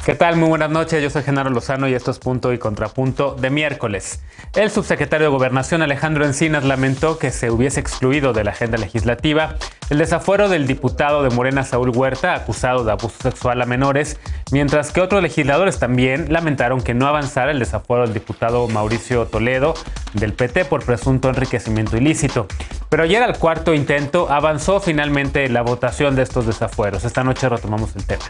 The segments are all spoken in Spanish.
¿Qué tal? Muy buenas noches, yo soy Genaro Lozano y esto es Punto y Contrapunto de miércoles. El subsecretario de Gobernación Alejandro Encinas lamentó que se hubiese excluido de la agenda legislativa el desafuero del diputado de Morena Saúl Huerta, acusado de abuso sexual a menores, mientras que otros legisladores también lamentaron que no avanzara el desafuero del diputado Mauricio Toledo del PT por presunto enriquecimiento ilícito. Pero ayer, al cuarto intento, avanzó finalmente la votación de estos desafueros. Esta noche retomamos el tema.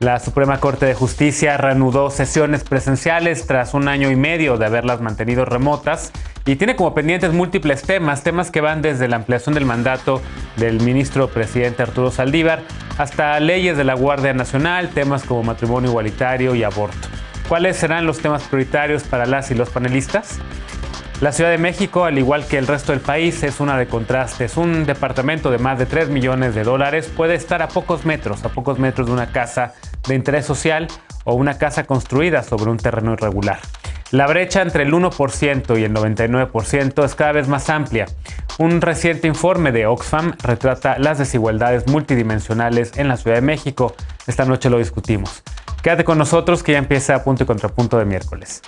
La Suprema Corte de Justicia reanudó sesiones presenciales tras 1 año y medio de haberlas mantenido remotas y tiene como pendientes múltiples temas que van desde la ampliación del mandato del ministro presidente Arturo Saldívar hasta leyes de la Guardia Nacional, temas como matrimonio igualitario y aborto. ¿Cuáles serán los temas prioritarios para las y los panelistas? La Ciudad de México, al igual que el resto del país, es una de contrastes. Un departamento de más de $3 millones puede estar a pocos metros de una casa de interés social o una casa construida sobre un terreno irregular. La brecha entre el 1% y el 99% es cada vez más amplia. Un reciente informe de Oxfam retrata las desigualdades multidimensionales en la Ciudad de México. Esta noche lo discutimos. Quédate con nosotros que ya empieza Punto y Contrapunto de miércoles.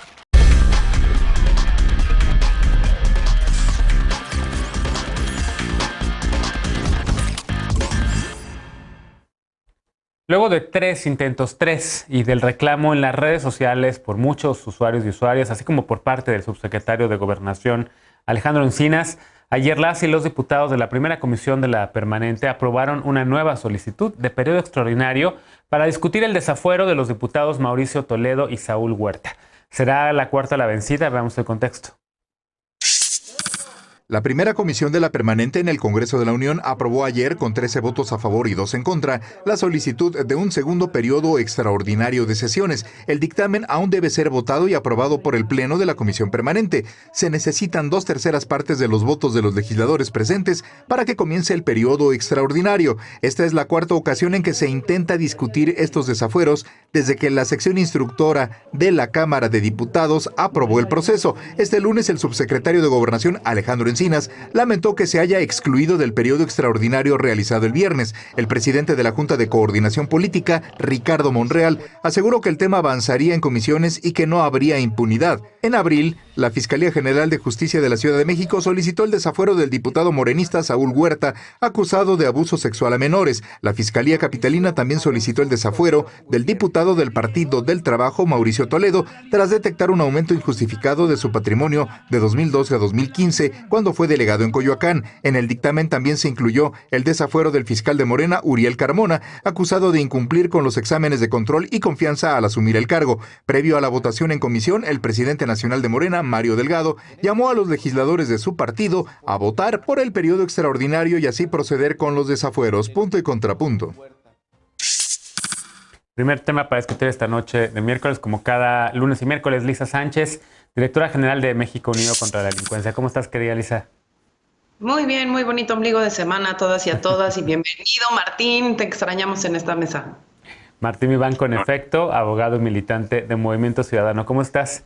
Luego de 3 intentos, y del reclamo en las redes sociales por muchos usuarios y usuarias, así como por parte del subsecretario de Gobernación, Alejandro Encinas, ayer las y los diputados de la primera comisión de la permanente aprobaron una nueva solicitud de periodo extraordinario para discutir el desafuero de los diputados Mauricio Toledo y Saúl Huerta. ¿Será la cuarta la vencida? Veamos el contexto. La primera comisión de la permanente en el Congreso de la Unión aprobó ayer, con 13 votos a favor y 2 en contra, la solicitud de un segundo periodo extraordinario de sesiones. El dictamen aún debe ser votado y aprobado por el Pleno de la Comisión Permanente. Se necesitan 2/3 partes de los votos de los legisladores presentes para que comience el periodo extraordinario. Esta es la cuarta ocasión en que se intenta discutir estos desafueros desde que la sección instructora de la Cámara de Diputados aprobó el proceso. Este lunes, el subsecretario de Gobernación, Alejandro Encinas, lamentó que se haya excluido del periodo extraordinario realizado el viernes. El presidente de la Junta de Coordinación Política, Ricardo Monreal, aseguró que el tema avanzaría en comisiones y que no habría impunidad. En abril, la Fiscalía General de Justicia de la Ciudad de México solicitó el desafuero del diputado morenista Saúl Huerta, acusado de abuso sexual a menores. La Fiscalía Capitalina también solicitó el desafuero del diputado del Partido del Trabajo, Mauricio Toledo, tras detectar un aumento injustificado de su patrimonio de 2012 a 2015, cuando fue delegado en Coyoacán. En el dictamen también se incluyó el desafuero del fiscal de Morena, Uriel Carmona, acusado de incumplir con los exámenes de control y confianza al asumir el cargo. Previo a la votación en comisión, el presidente nacional de Morena, Mario Delgado, llamó a los legisladores de su partido a votar por el periodo extraordinario y así proceder con los desafueros. Punto y contrapunto. Primer tema para discutir esta noche de miércoles, como cada lunes y miércoles, Lisa Sánchez, directora general de México Unido contra la Delincuencia. ¿Cómo estás, querida Lisa? Muy bien, muy bonito ombligo de semana a todas y a todas. Y bienvenido, Martín, te extrañamos en esta mesa. Martín Vivanco, en efecto, abogado y militante de Movimiento Ciudadano. ¿Cómo estás?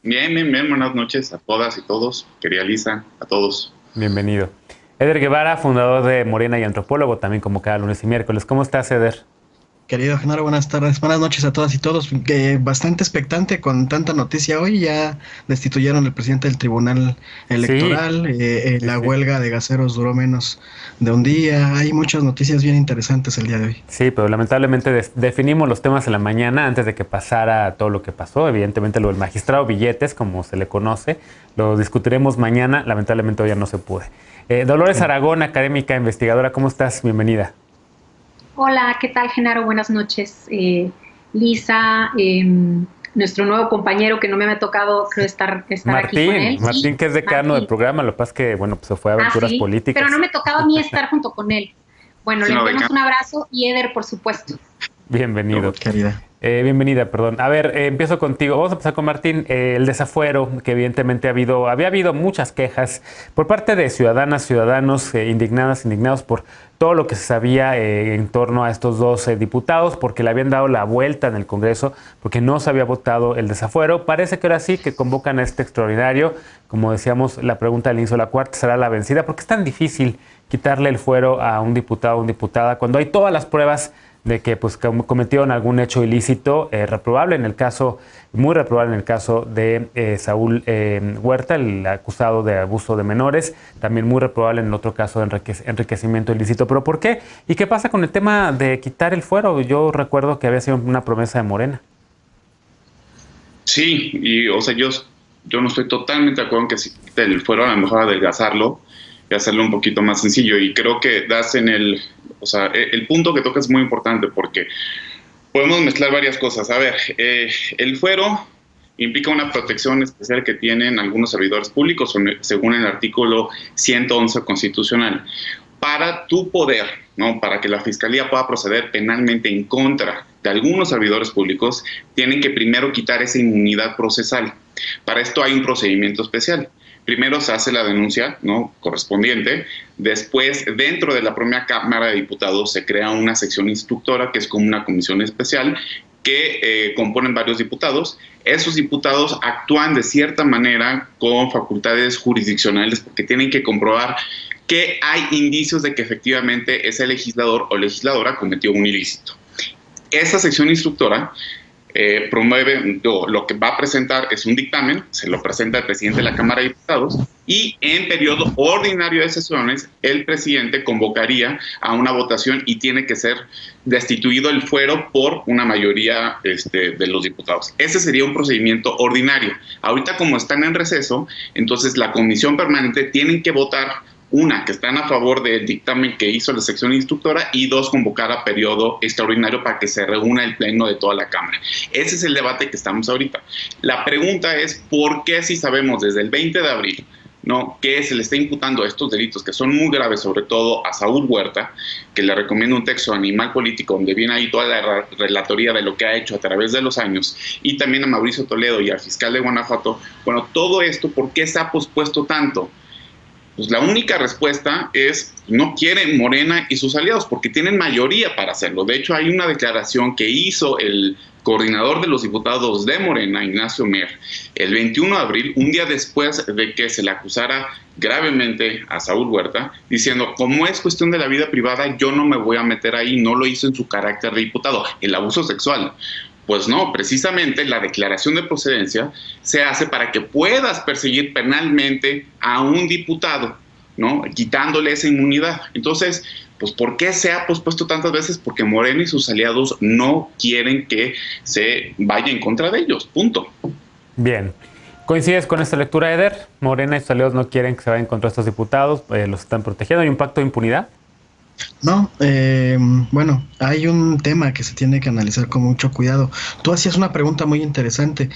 Bien. Buenas noches a todas y todos. Querida Lisa, a todos. Bienvenido. Eder Guevara, fundador de Morena y antropólogo, también como cada lunes y miércoles. ¿Cómo estás, Eder? Querido Genaro, buenas tardes, buenas noches a todas y todos. Bastante expectante con tanta noticia hoy. Ya destituyeron al presidente del Tribunal Electoral. Sí. La huelga de gaseros duró menos de un día. Hay muchas noticias bien interesantes el día de hoy. Sí, pero lamentablemente definimos los temas en la mañana antes de que pasara todo lo que pasó. Evidentemente lo del magistrado Billetes, como se le conoce, lo discutiremos mañana. Lamentablemente hoy ya no se pudo. Dolores Aragón, académica, investigadora, ¿cómo estás? Bienvenida. Hola, ¿qué tal, Genaro? Buenas noches. Lisa, nuestro nuevo compañero que no me ha tocado, creo, estar aquí con él. Martín, que es decano del programa, lo que pasa es que, bueno, pues se fue a aventuras políticas. Pero no me tocaba a mí estar junto con él. Bueno, le enviamos un abrazo y Eder, por supuesto. Bienvenido. Querida. Bienvenida, perdón. A ver, empiezo contigo. Vamos a empezar con Martín. El desafuero, que evidentemente había habido muchas quejas por parte de ciudadanas, ciudadanos indignados por todo lo que se sabía en torno a estos dos diputados, porque le habían dado la vuelta en el Congreso, porque no se había votado el desafuero. Parece que ahora sí que convocan a este extraordinario. Como decíamos, la pregunta del inicio, la cuarta será la vencida, porque es tan difícil quitarle el fuero a un diputado o una diputada cuando hay todas las pruebas de que pues cometieron algún hecho ilícito reprobable en el caso, muy reprobable en el caso de Saúl Huerta, el acusado de abuso de menores, también muy reprobable en el otro caso de enriquecimiento ilícito. ¿Pero por qué? ¿Y qué pasa con el tema de quitar el fuero? Yo recuerdo que había sido una promesa de Morena. Sí, y o sea, yo no estoy totalmente de acuerdo en que se quite el fuero, a lo mejor adelgazarlo y hacerlo un poquito más sencillo. Y creo que das en el punto que tocas es muy importante porque podemos mezclar varias cosas. A ver, el fuero implica una protección especial que tienen algunos servidores públicos, según el artículo 111 constitucional. Para tu poder, ¿no? Para que la Fiscalía pueda proceder penalmente en contra de algunos servidores públicos, tienen que primero quitar esa inmunidad procesal. Para esto hay un procedimiento especial. Primero se hace la denuncia, ¿no?, correspondiente. Después, dentro de la propia Cámara de Diputados, se crea una sección instructora, que es como una comisión especial, que componen varios diputados. Esos diputados actúan de cierta manera con facultades jurisdiccionales porque tienen que comprobar que hay indicios de que efectivamente ese legislador o legisladora cometió un ilícito. Esta sección instructora promueve, lo que va a presentar es un dictamen, se lo presenta el presidente de la Cámara de Diputados y en periodo ordinario de sesiones el presidente convocaría a una votación y tiene que ser destituido el fuero por una mayoría de los diputados. Ese sería un procedimiento ordinario. Ahorita, como están en receso, entonces la comisión permanente tiene que votar. Una, que están a favor del dictamen que hizo la sección instructora, y dos, convocar a periodo extraordinario para que se reúna el pleno de toda la Cámara. Ese es el debate que estamos ahorita. La pregunta es, ¿por qué si sabemos desde el 20 de abril, ¿no?, que se le está imputando estos delitos que son muy graves, sobre todo a Saúl Huerta, que le recomiendo un texto, Animal Político, donde viene ahí toda la relatoría de lo que ha hecho a través de los años, y también a Mauricio Toledo y al fiscal de Guanajuato? Bueno, todo esto, ¿por qué se ha pospuesto tanto? Pues la única respuesta es, no quieren Morena y sus aliados, porque tienen mayoría para hacerlo. De hecho, hay una declaración que hizo el coordinador de los diputados de Morena, Ignacio Mier, el 21 de abril, un día después de que se le acusara gravemente a Saúl Huerta, diciendo, como es cuestión de la vida privada, yo no me voy a meter ahí. No lo hizo en su carácter de diputado. El abuso sexual, pues no, precisamente la declaración de procedencia se hace para que puedas perseguir penalmente a un diputado, ¿no?, quitándole esa inmunidad. Entonces, pues ¿por qué se ha pospuesto tantas veces? Porque Morena y sus aliados no quieren que se vaya en contra de ellos, punto. Bien. ¿Coincides con esta lectura, Eder? Morena y sus aliados no quieren que se vayan contra estos diputados, los están protegiendo. ¿Hay un pacto de impunidad? No, bueno, hay un tema que se tiene que analizar con mucho cuidado. Tú hacías una pregunta muy interesante.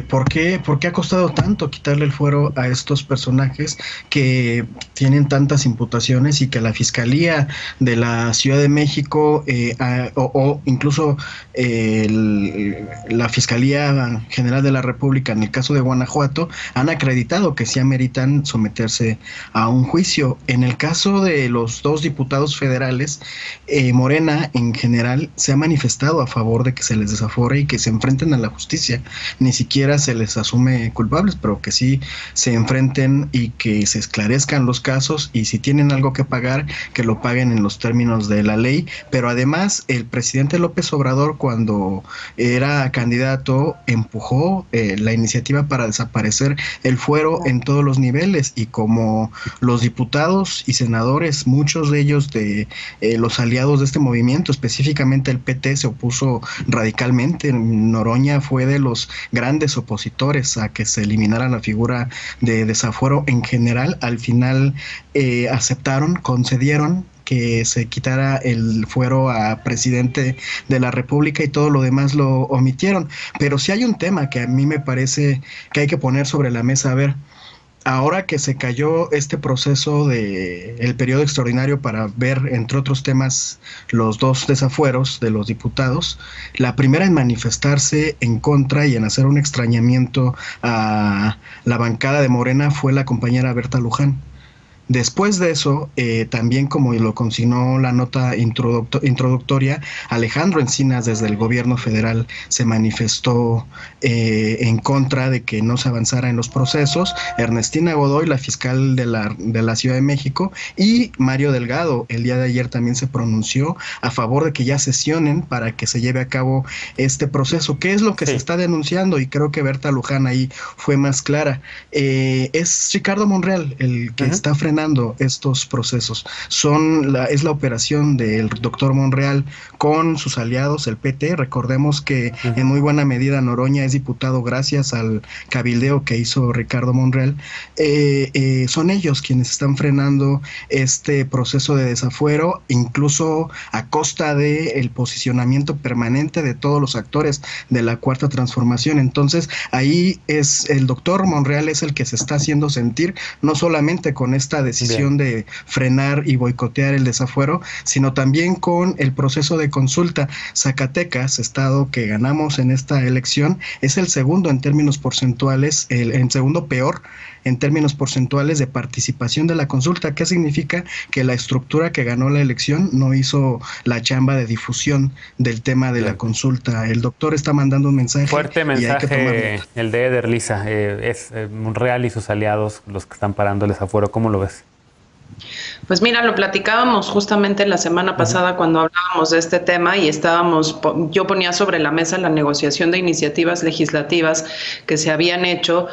¿Por qué ha costado tanto quitarle el fuero a estos personajes que tienen tantas imputaciones y que la Fiscalía de la Ciudad de México o incluso la Fiscalía General de la República, en el caso de Guanajuato, han acreditado que sí ameritan someterse a un juicio? En el caso de los dos diputados federales, Morena en general se ha manifestado a favor de que se les desafore y que se enfrenten a la justicia. Ni siquiera se les asume culpables, pero que sí se enfrenten y que se esclarezcan los casos, y si tienen algo que pagar, que lo paguen en los términos de la ley. Pero además, el presidente López Obrador, cuando era candidato, empujó la iniciativa para desaparecer el fuero en todos los niveles, y como los diputados y senadores, muchos de ellos de los aliados de este movimiento, específicamente el PT, se opuso radicalmente. Noroña fue de los grandes opositores a que se eliminara la figura de desafuero en general. Al final concedieron que se quitara el fuero a presidente de la República, y todo lo demás lo omitieron. Pero sí hay un tema que a mí me parece que hay que poner sobre la mesa. A ver, ahora que se cayó este proceso de el periodo extraordinario para ver, entre otros temas, los dos desafueros de los diputados, la primera en manifestarse en contra y en hacer un extrañamiento a la bancada de Morena fue la compañera Berta Luján. Después de eso, también como lo consignó la nota introductoria, Alejandro Encinas desde el gobierno federal se manifestó en contra de que no se avanzara en los procesos. Ernestina Godoy, la fiscal de la Ciudad de México, y Mario Delgado el día de ayer también se pronunció a favor de que ya sesionen para que se lleve a cabo este proceso. ¿Qué es lo que se está denunciando? Y creo que Berta Luján ahí fue más clara. Es Ricardo Monreal el que está frenando estos procesos. Es la operación del doctor Monreal con sus aliados, el PT. Recordemos que en muy buena medida Noroña es diputado gracias al cabildeo que hizo Ricardo Monreal. Son ellos quienes están frenando este proceso de desafuero, incluso a costa del posicionamiento permanente de todos los actores de la Cuarta Transformación. Entonces, ahí es el doctor Monreal es el que se está haciendo sentir, no solamente con esta decisión de frenar y boicotear el desafuero, sino también con el proceso de consulta. Zacatecas, estado que ganamos en esta elección, es el segundo en términos porcentuales, el segundo peor en términos porcentuales de participación de la consulta. ¿Qué significa? Que la estructura que ganó la elección no hizo la chamba de difusión del tema de la consulta. El doctor está mandando un mensaje. Fuerte mensaje el de Eder, Lisa. Es Monreal y sus aliados los que están parando el desafuero. ¿Cómo lo ves? Pues mira, lo platicábamos justamente la semana pasada cuando hablábamos de este tema y yo ponía sobre la mesa la negociación de iniciativas legislativas que se habían hecho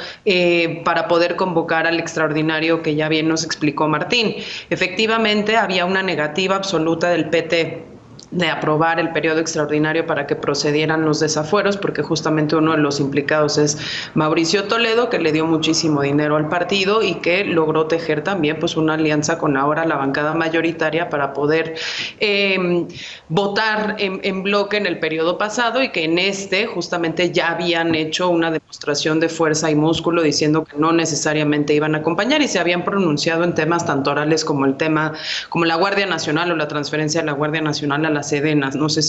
para poder convocar al extraordinario que ya bien nos explicó Martín. Efectivamente, había una negativa absoluta del PT de aprobar el periodo extraordinario para que procedieran los desafueros, porque justamente uno de los implicados es Mauricio Toledo, que le dio muchísimo dinero al partido y que logró tejer también pues una alianza con ahora la bancada mayoritaria para poder votar en bloque en el periodo pasado, y que en este justamente ya habían hecho una demostración de fuerza y músculo diciendo que no necesariamente iban a acompañar, y se habían pronunciado en temas tan orales como la Guardia Nacional o la transferencia de la Guardia Nacional a la Sedenas. No sé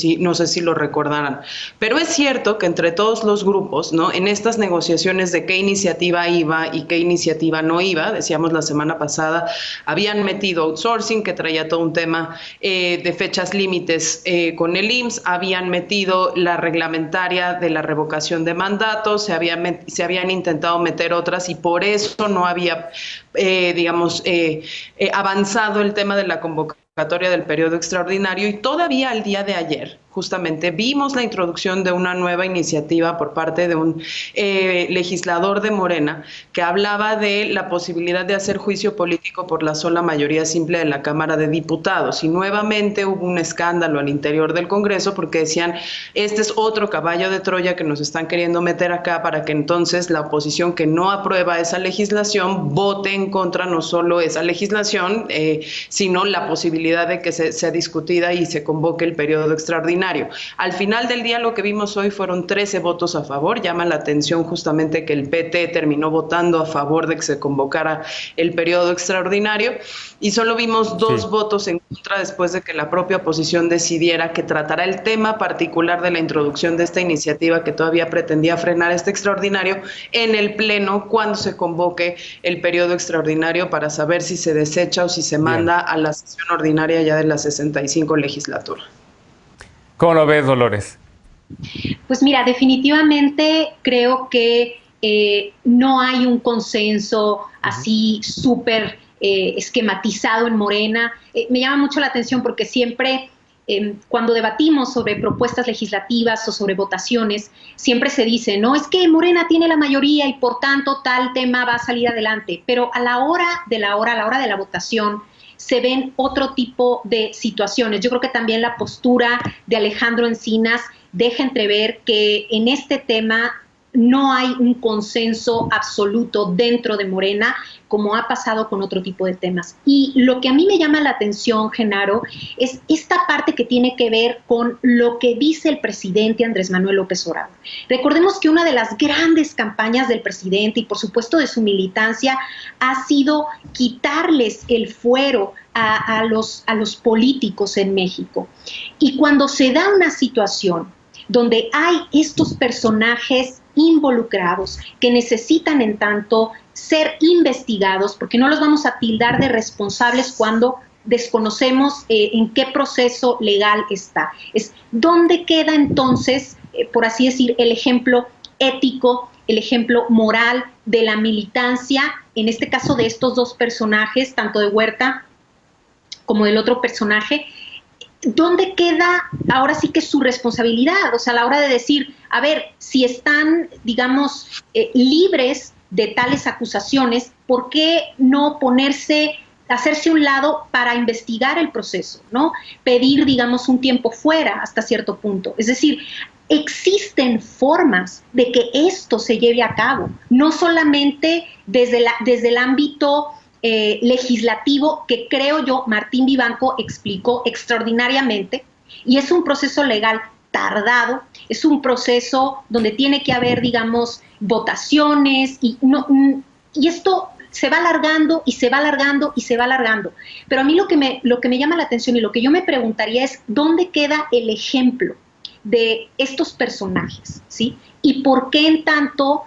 si lo recordarán, pero es cierto que entre todos los grupos, ¿no?, en estas negociaciones de qué iniciativa iba y qué iniciativa no iba, decíamos la semana pasada, habían metido outsourcing, que traía todo un tema de fechas límites con el IMSS, habían metido la reglamentaria de la revocación de mandatos, se habían intentado meter otras, y por eso no había avanzado el tema de la convocatoria del periodo extraordinario. Y todavía al día de ayer justamente vimos la introducción de una nueva iniciativa por parte de un legislador de Morena que hablaba de la posibilidad de hacer juicio político por la sola mayoría simple de la Cámara de Diputados, y nuevamente hubo un escándalo al interior del Congreso porque decían, este es otro caballo de Troya que nos están queriendo meter acá para que entonces la oposición que no aprueba esa legislación vote en contra no solo esa legislación, sino la posibilidad de que sea discutida y se convoque el periodo extraordinario. Al final del día lo que vimos hoy fueron 13 votos a favor. Llama la atención justamente que el PT terminó votando a favor de que se convocara el periodo extraordinario, y solo vimos 2 votos en contra después de que la propia oposición decidiera que tratará el tema particular de la introducción de esta iniciativa que todavía pretendía frenar este extraordinario en el Pleno cuando se convoque el periodo extraordinario, para saber si se desecha o si se manda a la sesión ordinaria ya de la 65 legislatura. ¿Cómo lo ves, Dolores? Pues mira, definitivamente creo que no hay un consenso así súper esquematizado en Morena. Me llama mucho la atención porque siempre cuando debatimos sobre propuestas legislativas o sobre votaciones, siempre se dice, no, es que Morena tiene la mayoría y por tanto tal tema va a salir adelante. Pero a la hora de la votación, se ven otro tipo de situaciones. Yo creo que también la postura de Alejandro Encinas deja entrever que en este tema no hay un consenso absoluto dentro de Morena, como ha pasado con otro tipo de temas. Y lo que a mí me llama la atención, Genaro, es esta parte que tiene que ver con lo que dice el presidente Andrés Manuel López Obrador. Recordemos que una de las grandes campañas del presidente y por supuesto de su militancia ha sido quitarles el fuero a los políticos en México. Y cuando se da una situación donde hay estos personajes involucrados que necesitan en tanto ser investigados, porque no los vamos a tildar de responsables cuando desconocemos en qué proceso legal está. Es dónde queda entonces, por así decir, el ejemplo ético, el ejemplo moral de la militancia, en este caso de estos dos personajes, tanto de Huerta como del otro personaje. ¿Dónde queda ahora sí que su responsabilidad? O sea, a la hora de decir, a ver, si están, digamos, libres de tales acusaciones, ¿por qué no hacerse a un lado para investigar el proceso, ¿no? Pedir, digamos, un tiempo fuera hasta cierto punto. Es decir, existen formas de que esto se lleve a cabo, no solamente desde el ámbito legislativo, que creo yo Martín Vivanco explicó extraordinariamente, y es un proceso legal tardado, es un proceso donde tiene que haber, digamos, votaciones, y esto se va alargando y se va alargando y se va alargando. Pero a mí lo que me llama la atención y lo que yo me preguntaría es, ¿dónde queda el ejemplo de estos personajes, ¿sí? ¿Y por qué en tanto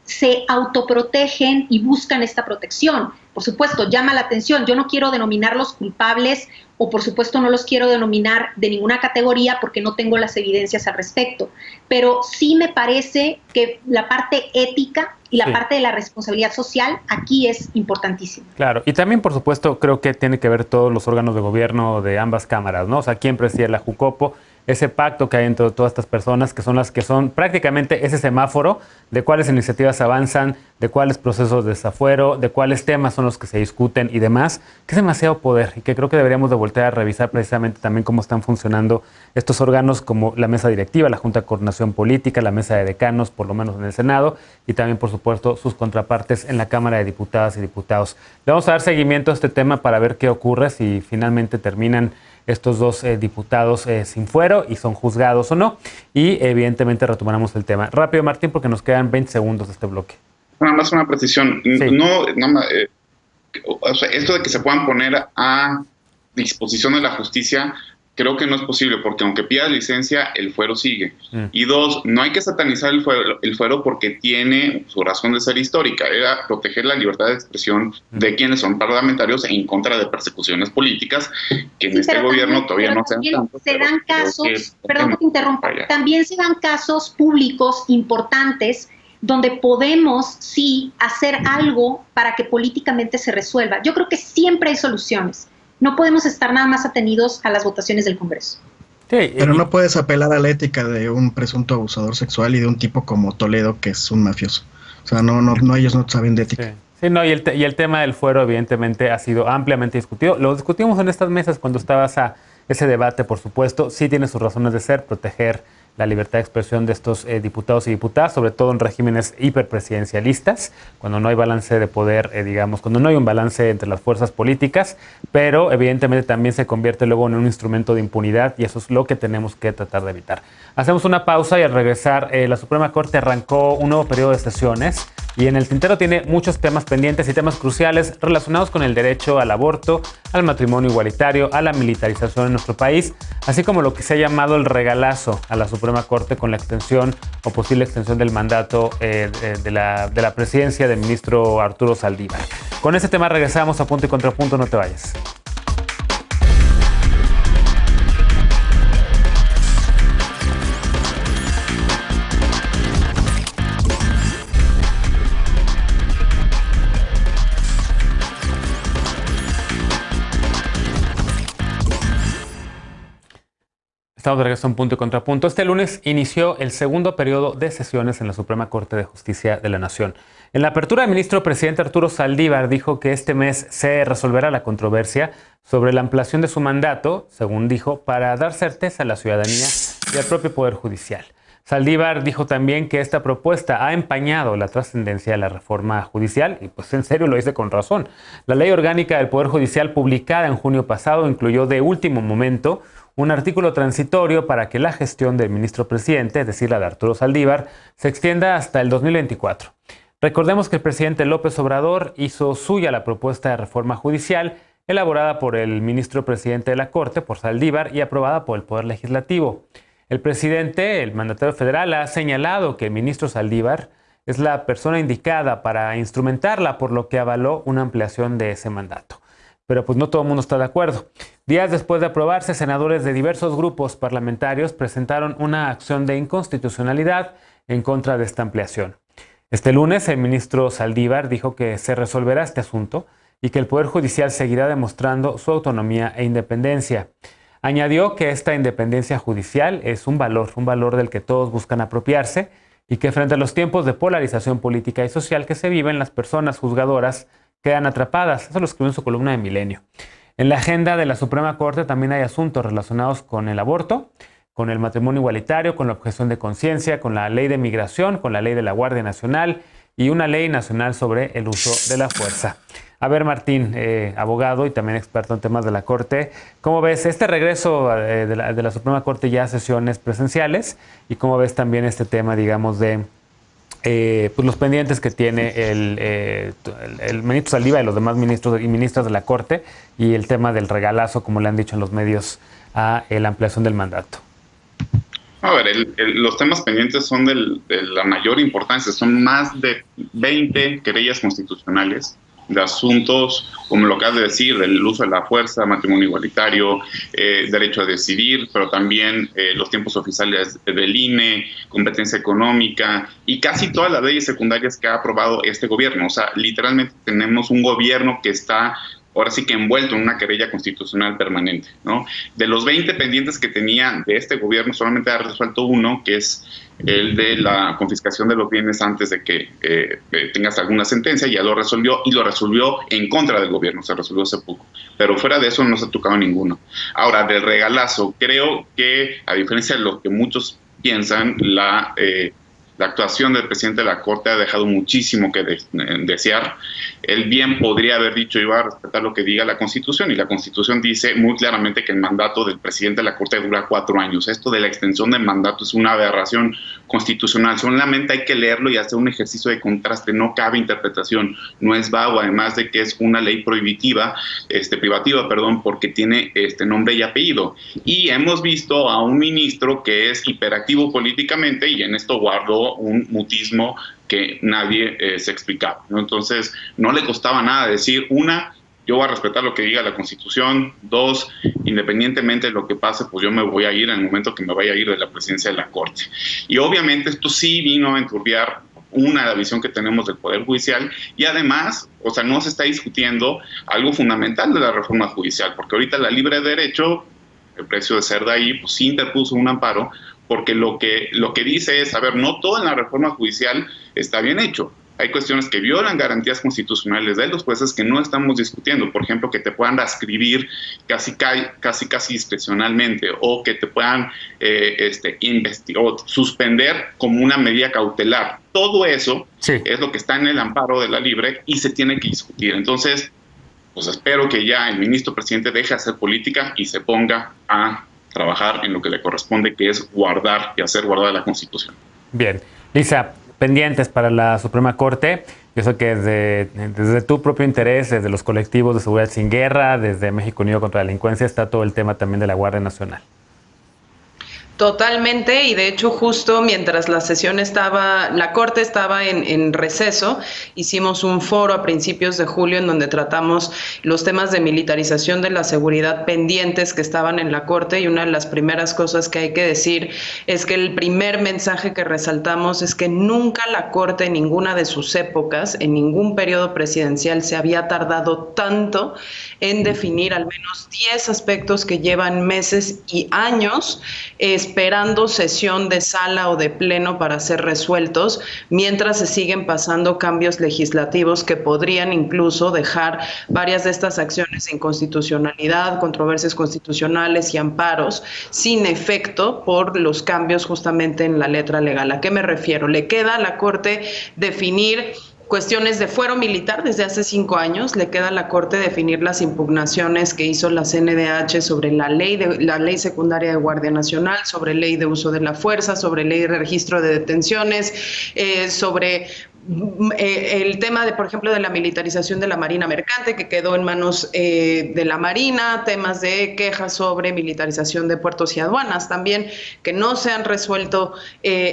se autoprotegen y buscan esta protección? Por supuesto, llama la atención. Yo no quiero denominarlos culpables o por supuesto no los quiero denominar de ninguna categoría porque no tengo las evidencias al respecto. Pero sí me parece que la parte ética y la parte de la responsabilidad social aquí es importantísima. Claro, y también, por supuesto, creo que tiene que ver todos los órganos de gobierno de ambas cámaras, ¿no? O sea, quién preside la Jucopo, ese pacto que hay entre todas estas personas que son las que son prácticamente ese semáforo de cuáles iniciativas avanzan, de cuáles procesos de desafuero, de cuáles temas son los que se discuten y demás, que es demasiado poder y que creo que deberíamos de voltear a revisar precisamente también cómo están funcionando estos órganos como la mesa directiva, la Junta de Coordinación Política, la mesa de decanos, por lo menos en el Senado, y también, por supuesto, sus contrapartes en la Cámara de Diputadas y Diputados. Le vamos a dar seguimiento a este tema para ver qué ocurre, si finalmente terminan estos dos diputados sin fuero y son juzgados o no. Y evidentemente retomaremos el tema. Rápido, Martín, porque nos quedan 20 segundos de este bloque. Nada más una precisión. Sí. O sea, esto de que se puedan poner a disposición de la justicia, creo que no es posible, porque aunque pidas licencia, el fuero sigue. Y dos, no hay que satanizar el fuero porque tiene su razón de ser histórica, era proteger la libertad de expresión de quienes son parlamentarios en contra de persecuciones políticas, que en este gobierno todavía no se dan tanto. Se dan casos, perdón que te interrumpa, también se dan casos públicos importantes donde podemos, sí, hacer algo para que políticamente se resuelva. Yo creo que siempre hay soluciones. No podemos estar nada más atenidos a las votaciones del Congreso. Sí, pero no puedes apelar a la ética de un presunto abusador sexual y de un tipo como Toledo, que es un mafioso. O sea, no ellos no saben de ética. Sí. Sí, no, y el tema del fuero evidentemente ha sido ampliamente discutido. Lo discutimos en estas mesas cuando estabas a ese debate, por supuesto. Sí tiene sus razones de ser, proteger la libertad de expresión de estos diputados y diputadas, sobre todo en regímenes hiperpresidencialistas, cuando no hay balance de poder, digamos, cuando no hay un balance entre las fuerzas políticas, pero evidentemente también se convierte luego en un instrumento de impunidad y eso es lo que tenemos que tratar de evitar. Hacemos una pausa y al regresar, la Suprema Corte arrancó un nuevo periodo de sesiones y en el tintero tiene muchos temas pendientes y temas cruciales relacionados con el derecho al aborto, al matrimonio igualitario, a la militarización en nuestro país, así como lo que se ha llamado el regalazo a la Suprema Corte con la extensión o posible extensión del mandato de la presidencia del ministro Arturo Saldívar. Con este tema regresamos a Punto y Contrapunto, no te vayas. Estamos de regreso en Punto y Contrapunto. Este lunes inició el segundo periodo de sesiones en la Suprema Corte de Justicia de la Nación. En la apertura, el ministro presidente Arturo Saldívar dijo que este mes se resolverá la controversia sobre la ampliación de su mandato, según dijo, para dar certeza a la ciudadanía y al propio Poder Judicial. Saldívar dijo también que esta propuesta ha empañado la trascendencia de la reforma judicial y pues en serio lo dice con razón. La Ley Orgánica del Poder Judicial publicada en junio pasado incluyó de último momento un artículo transitorio para que la gestión del ministro presidente, es decir, la de Arturo Saldívar, se extienda hasta el 2024. Recordemos que el presidente López Obrador hizo suya la propuesta de reforma judicial elaborada por el ministro presidente de la Corte, por Saldívar, y aprobada por el Poder Legislativo. El presidente, el mandatario federal, ha señalado que el ministro Saldívar es la persona indicada para instrumentarla, por lo que avaló una ampliación de ese mandato. Pero pues no todo el mundo está de acuerdo. Días después de aprobarse, senadores de diversos grupos parlamentarios presentaron una acción de inconstitucionalidad en contra de esta ampliación. Este lunes, el ministro Saldívar dijo que se resolverá este asunto y que el Poder Judicial seguirá demostrando su autonomía e independencia. Añadió que esta independencia judicial es un valor del que todos buscan apropiarse y que frente a los tiempos de polarización política y social que se viven, las personas juzgadoras quedan atrapadas. Eso lo escribió en su columna de Milenio. En la agenda de la Suprema Corte también hay asuntos relacionados con el aborto, con el matrimonio igualitario, con la objeción de conciencia, con la ley de migración, con la ley de la Guardia Nacional y una ley nacional sobre el uso de la fuerza. A ver, Martín, abogado y también experto en temas de la Corte, ¿cómo ves este regreso de la Suprema Corte ya a sesiones presenciales? ¿Y cómo ves también este tema, digamos, de pues los pendientes que tiene el ministro Saldívar y los demás ministros y ministras de la Corte, y el tema del regalazo, como le han dicho en los medios, a la ampliación del mandato? A ver, los temas pendientes son de la mayor importancia. Son más de 20 querellas constitucionales de asuntos, como lo acabas de decir, del uso de la fuerza, matrimonio igualitario, derecho a decidir, pero también los tiempos oficiales del INE, competencia económica y casi todas las leyes secundarias que ha aprobado este gobierno. O sea, literalmente tenemos un gobierno que está ahora sí que envuelto en una querella constitucional permanente, ¿no? De los 20 pendientes que tenía de este gobierno, solamente ha resuelto uno, que es el de la confiscación de los bienes antes de que tengas alguna sentencia. Ya lo resolvió, y lo resolvió en contra del gobierno, se resolvió hace poco. Pero fuera de eso no se ha tocado ninguno. Ahora, del regalazo, creo que, a diferencia de lo que muchos piensan, la actuación del presidente de la Corte ha dejado muchísimo que desear. Él bien podría haber dicho: iba a respetar lo que diga la Constitución, y la Constitución dice muy claramente que el mandato del presidente de la Corte dura 4 años. Esto de la extensión del mandato es una aberración constitucional. Solamente hay que leerlo y hacer un ejercicio de contraste. No cabe interpretación, no es vago, además de que es una ley privativa, porque tiene nombre y apellido. Y hemos visto a un ministro que es hiperactivo políticamente, y en esto guardó un mutismo que nadie se explicaba, ¿no? Entonces, no le costaba nada decir: una, yo voy a respetar lo que diga la Constitución; dos, independientemente de lo que pase, pues yo me voy a ir en el momento que me vaya a ir de la presidencia de la Corte. Y obviamente esto sí vino a enturbiar la visión que tenemos del Poder Judicial, y además, o sea, no se está discutiendo algo fundamental de la reforma judicial, porque ahorita la Libre Derecho, el precio de Cerdaí, pues sí interpuso un amparo, porque lo que dice es: a ver, no todo en la reforma judicial está bien hecho. Hay cuestiones que violan garantías constitucionales de los jueces que no estamos discutiendo. Por ejemplo, que te puedan reescribir casi discrecionalmente, o que te puedan o suspender como una medida cautelar. Todo eso es lo que está en el amparo de la Libre y se tiene que discutir. Entonces, pues espero que ya el ministro presidente deje de hacer política y se ponga a trabajar en lo que le corresponde, que es guardar y hacer guardar la Constitución. Bien. Lisa, pendientes para la Suprema Corte. Yo sé que desde tu propio interés, desde los colectivos de Seguridad Sin Guerra, desde México Unido contra la Delincuencia, está todo el tema también de la Guardia Nacional. Totalmente, y de hecho justo mientras la Corte estaba en receso, hicimos un foro a principios de julio en donde tratamos los temas de militarización de la seguridad pendientes que estaban en la Corte, y una de las primeras cosas que hay que decir es que el primer mensaje que resaltamos es que nunca la Corte en ninguna de sus épocas, en ningún periodo presidencial, se había tardado tanto en definir al menos 10 aspectos que llevan meses y años esperando sesión de sala o de pleno para ser resueltos, mientras se siguen pasando cambios legislativos que podrían incluso dejar varias de estas acciones de inconstitucionalidad, controversias constitucionales y amparos sin efecto por los cambios justamente en la letra legal. ¿A qué me refiero? Le queda a la Corte definir cuestiones de fuero militar desde hace 5 años, le queda a la Corte definir las impugnaciones que hizo la CNDH sobre la ley secundaria de Guardia Nacional, sobre ley de uso de la fuerza, sobre ley de registro de detenciones, sobre el tema de, por ejemplo, de la militarización de la Marina Mercante, que quedó en manos de la Marina, temas de quejas sobre militarización de puertos y aduanas también, que no se han resuelto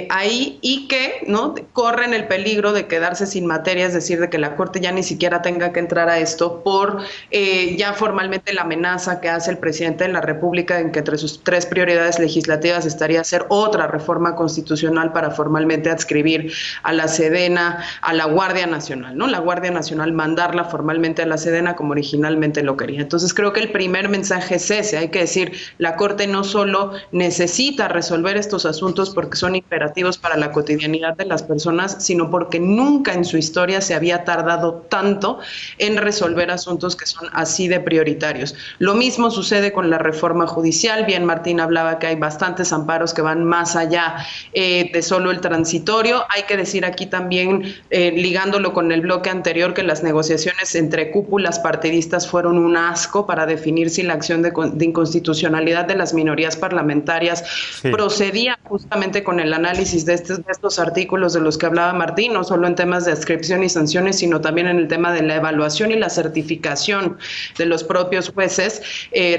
ahí y que, ¿no?, corren el peligro de quedarse sin materia, es decir, de que la Corte ya ni siquiera tenga que entrar a esto por ya formalmente la amenaza que hace el presidente de la República en que entre sus 3 prioridades legislativas estaría hacer otra reforma constitucional para formalmente adscribir a la Sedena, a la Guardia Nacional, ¿no? La Guardia Nacional mandarla formalmente a la Sedena como originalmente lo quería. Entonces creo que el primer mensaje es ese, hay que decir, la Corte no solo necesita resolver estos asuntos porque son imperativos para la cotidianidad de las personas, sino porque nunca en su historia se había tardado tanto en resolver asuntos que son así de prioritarios. Lo mismo sucede con la reforma judicial, bien Martín hablaba que hay bastantes amparos que van más allá de solo el transitorio, hay que decir aquí también ligándolo con el bloque anterior, que las negociaciones entre cúpulas partidistas fueron un asco para definir si la acción de inconstitucionalidad de las minorías parlamentarias procedía justamente con el análisis de estos artículos de los que hablaba Martín, no solo en temas de adscripción y sanciones, sino también en el tema de la evaluación y la certificación de los propios jueces,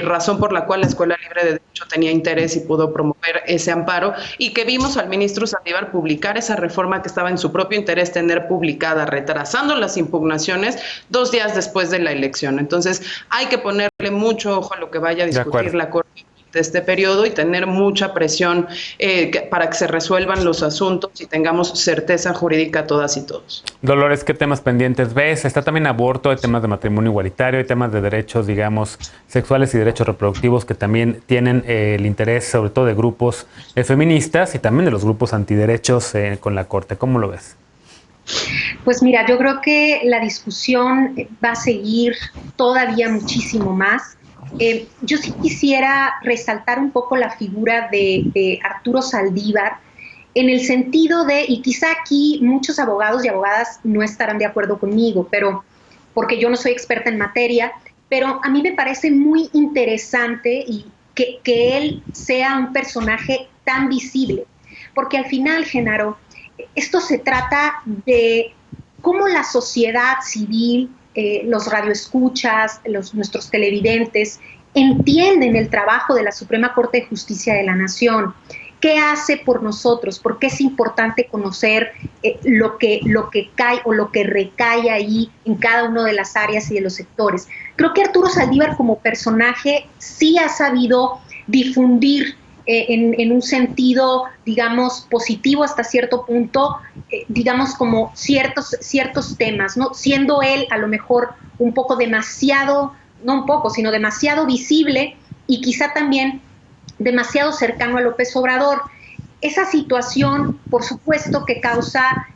razón por la cual la Escuela Libre de Derecho tenía interés y pudo promover ese amparo, y que vimos al ministro Saldívar publicar esa reforma que estaba en su propio interés tener publicada, retrasando las impugnaciones 2 días después de la elección. Entonces hay que ponerle mucho ojo a lo que vaya a discutir la Corte de este periodo y tener mucha presión para que se resuelvan los asuntos y tengamos certeza jurídica todas y todos. Dolores, ¿qué temas pendientes ves? Está también aborto, hay temas de matrimonio igualitario, hay temas de derechos, digamos, sexuales y derechos reproductivos que también tienen el interés sobre todo de grupos feministas y también de los grupos antiderechos con la Corte. ¿Cómo lo ves? Pues mira, yo creo que la discusión va a seguir todavía muchísimo más. Yo sí quisiera resaltar un poco la figura de Arturo Saldívar en el sentido de, y quizá aquí muchos abogados y abogadas no estarán de acuerdo conmigo, pero porque yo no soy experta en materia, pero a mí me parece muy interesante y que él sea un personaje tan visible, porque al final, Genaro, esto se trata de cómo la sociedad civil, los radioescuchas, nuestros televidentes, entienden el trabajo de la Suprema Corte de Justicia de la Nación. ¿Qué hace por nosotros? ¿Por qué es importante conocer lo que cae o lo que recae ahí en cada una de las áreas y de los sectores? Creo que Arturo Saldívar como personaje sí ha sabido difundir en un sentido, digamos, positivo hasta cierto punto, digamos, como ciertos temas, ¿no? Siendo él a lo mejor un poco demasiado, no un poco, sino demasiado visible y quizá también demasiado cercano a López Obrador. Esa situación, por supuesto, que causa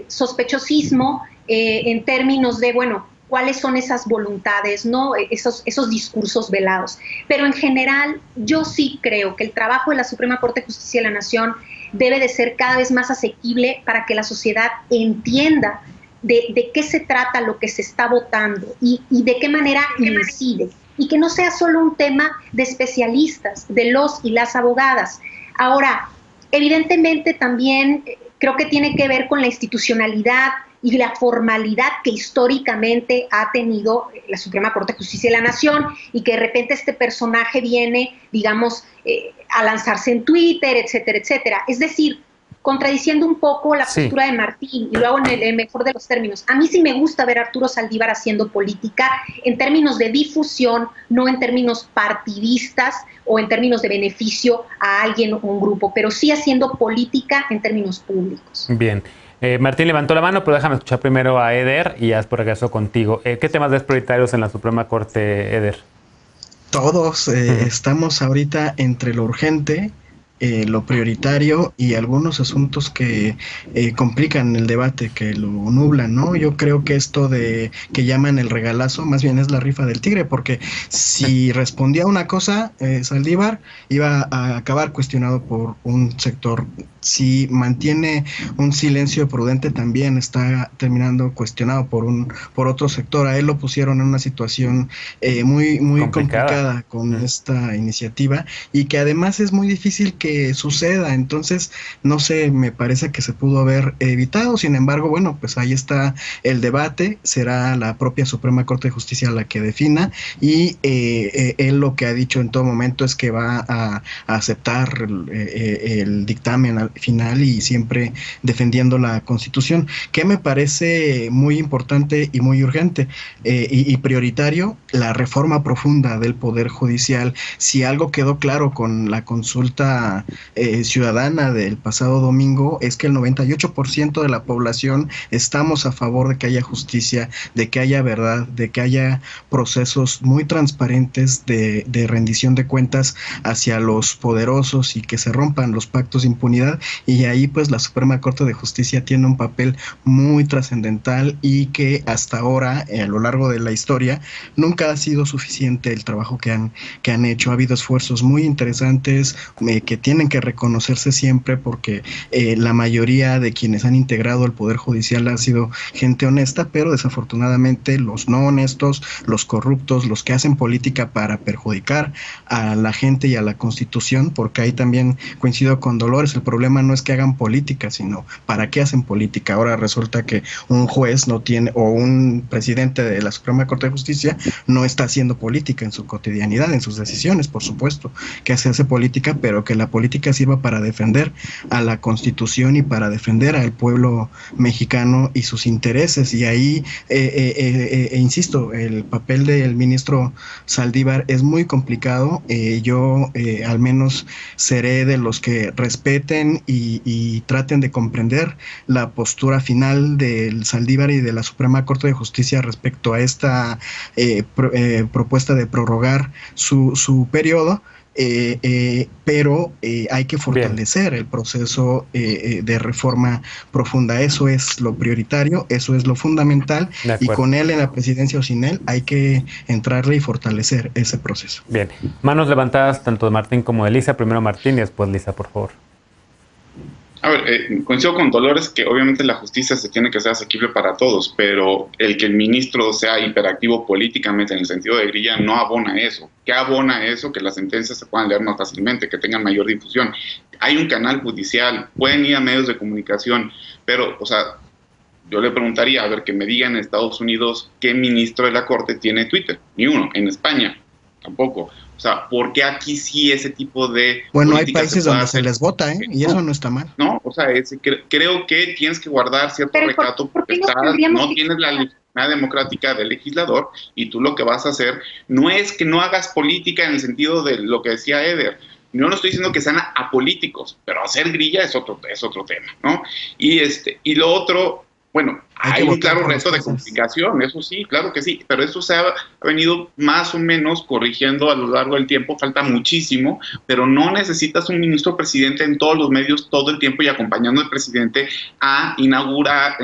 sospechosismo en términos de, bueno, cuáles son esas voluntades, ¿no? Esos discursos velados. Pero en general, yo sí creo que el trabajo de la Suprema Corte de Justicia de la Nación debe de ser cada vez más asequible para que la sociedad entienda de qué se trata lo que se está votando y de qué manera incide. Y que no sea solo un tema de especialistas, de los y las abogadas. Ahora, evidentemente también creo que tiene que ver con la institucionalidad y la formalidad que históricamente ha tenido la Suprema Corte de Justicia de la Nación y que de repente este personaje viene, digamos, a lanzarse en Twitter, etcétera, etcétera. Es decir, contradiciendo un poco la postura de Martín, y lo hago en el mejor de los términos. A mí sí me gusta ver a Arturo Saldívar haciendo política en términos de difusión, no en términos partidistas o en términos de beneficio a alguien o un grupo, pero sí haciendo política en términos públicos. Bien. Martín levantó la mano, pero déjame escuchar primero a Eder y ya después regreso contigo. ¿Qué temas ves prioritarios en la Suprema Corte, Eder? Todos estamos ahorita entre lo urgente, lo prioritario y algunos asuntos que complican el debate, que lo nublan, ¿no? Yo creo que esto de que llaman el regalazo, más bien es la rifa del tigre, porque si respondía una cosa, Saldívar iba a acabar cuestionado por un sector si mantiene un silencio prudente, también está terminando cuestionado por otro sector. A él lo pusieron en una situación muy complicada con esta iniciativa, y que además es muy difícil que suceda. Entonces, no sé, me parece que se pudo haber evitado. Sin embargo, bueno, pues ahí está el debate. Será la propia Suprema Corte de Justicia la que defina, y él lo que ha dicho en todo momento es que va a aceptar el dictamen al final, y siempre defendiendo la Constitución, que me parece muy importante y muy urgente y prioritario, la reforma profunda del Poder Judicial. Si algo quedó claro con la consulta ciudadana del pasado domingo, es que el 98% de la población estamos a favor de que haya justicia, de que haya verdad, de que haya procesos muy transparentes de rendición de cuentas hacia los poderosos, y que se rompan los pactos de impunidad. Y ahí pues la Suprema Corte de Justicia tiene un papel muy trascendental, y que hasta ahora, a lo largo de la historia, nunca ha sido suficiente el trabajo que han hecho. Ha habido esfuerzos muy interesantes que tienen que reconocerse siempre, porque la mayoría de quienes han integrado el Poder Judicial ha sido gente honesta, pero desafortunadamente los no honestos, los corruptos, los que hacen política para perjudicar a la gente y a la Constitución, porque ahí también coincido con Dolores, el problema no es que hagan política, sino para qué hacen política. Ahora resulta que un juez no tiene, o un presidente de la Suprema Corte de Justicia no está haciendo política en su cotidianidad, en sus decisiones, por supuesto, que se hace política, pero que la política sirva para defender a la Constitución y para defender al pueblo mexicano y sus intereses. Y ahí, insisto, el papel del ministro Saldívar es muy complicado. Yo al menos seré de los que respeten y traten de comprender la postura final del Saldívar y de la Suprema Corte de Justicia respecto a esta propuesta de prorrogar su periodo. Pero hay que fortalecer el proceso de reforma profunda. Eso es lo prioritario, eso es lo fundamental, y con él en la presidencia o sin él hay que entrarle y fortalecer ese proceso. Bien, manos levantadas tanto de Martín como de Lisa. Primero Martín y después Lisa, por favor. A ver, coincido con Dolores que obviamente la justicia se tiene que hacer asequible para todos, pero el que el ministro sea hiperactivo políticamente en el sentido de grilla no abona eso. ¿Qué abona eso? Que las sentencias se puedan leer más fácilmente, que tengan mayor difusión. Hay un canal judicial, pueden ir a medios de comunicación, pero, o sea, yo le preguntaría, a ver, que me digan en Estados Unidos qué ministro de la Corte tiene Twitter. Ni uno. En España, tampoco. O sea, ¿por qué aquí sí ese tipo de... Bueno, hay países donde se les vota, y eso no está mal. No, o sea, creo que tienes que guardar cierto recato, porque no tienes la legitimidad democrática del legislador, y tú lo que vas a hacer no es que no hagas política en el sentido de lo que decía Eder. Yo no estoy diciendo que sean apolíticos, pero hacer grilla es otro tema, ¿no? Y lo otro... Bueno, hay un claro reto de comunicación, eso sí, claro que sí, pero eso se ha venido más o menos corrigiendo a lo largo del tiempo. Falta muchísimo, pero no necesitas un ministro presidente en todos los medios todo el tiempo y acompañando al presidente a inaugurar,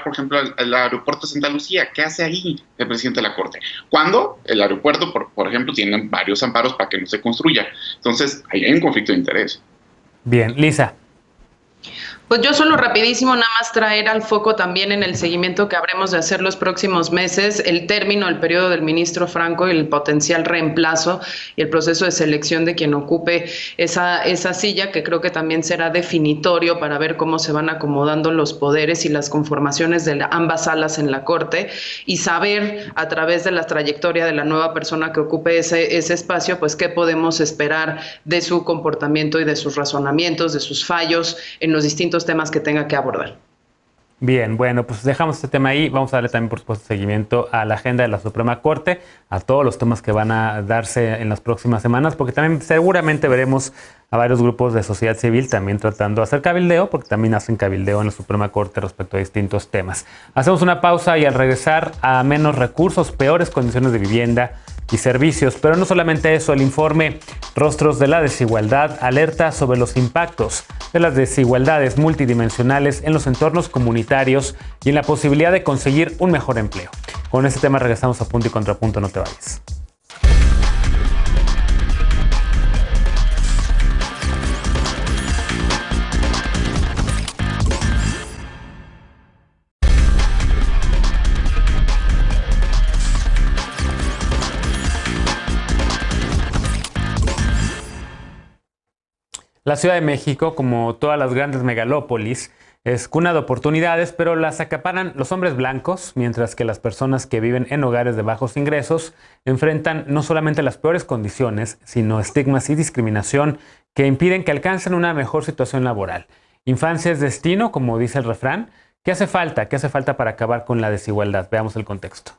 por ejemplo, el aeropuerto de Santa Lucía. ¿Qué hace ahí el presidente de la Corte? Cuando el aeropuerto, por ejemplo, tiene varios amparos para que no se construya. Entonces, ahí hay un conflicto de interés. Bien, Lisa. Pues yo solo rapidísimo nada más traer al foco también en el seguimiento que habremos de hacer los próximos meses, el término, el periodo del ministro Franco y el potencial reemplazo y el proceso de selección de quien ocupe esa silla, que creo que también será definitorio para ver cómo se van acomodando los poderes y las conformaciones de ambas salas en la Corte, y saber a través de la trayectoria de la nueva persona que ocupe ese espacio, pues qué podemos esperar de su comportamiento y de sus razonamientos, de sus fallos en los distintos temas que tenga que abordar. Bien, bueno, pues dejamos este tema ahí. Vamos a darle también, por supuesto, seguimiento a la agenda de la Suprema Corte, a todos los temas que van a darse en las próximas semanas, porque también seguramente veremos a varios grupos de sociedad civil también tratando de hacer cabildeo, porque también hacen cabildeo en la Suprema Corte respecto a distintos temas. Hacemos una pausa y al regresar, a menos recursos, peores condiciones de vivienda y servicios. Pero no solamente eso, el informe Rostros de la Desigualdad alerta sobre los impactos de las desigualdades multidimensionales en los entornos comunitarios y en la posibilidad de conseguir un mejor empleo. Con este tema regresamos a Punto y Contrapunto, no te vayas. La Ciudad de México, como todas las grandes megalópolis, es cuna de oportunidades, pero las acaparan los hombres blancos, mientras que las personas que viven en hogares de bajos ingresos enfrentan no solamente las peores condiciones, sino estigmas y discriminación que impiden que alcancen una mejor situación laboral. Infancia es destino, como dice el refrán. ¿Qué hace falta? ¿Qué hace falta para acabar con la desigualdad? Veamos el contexto.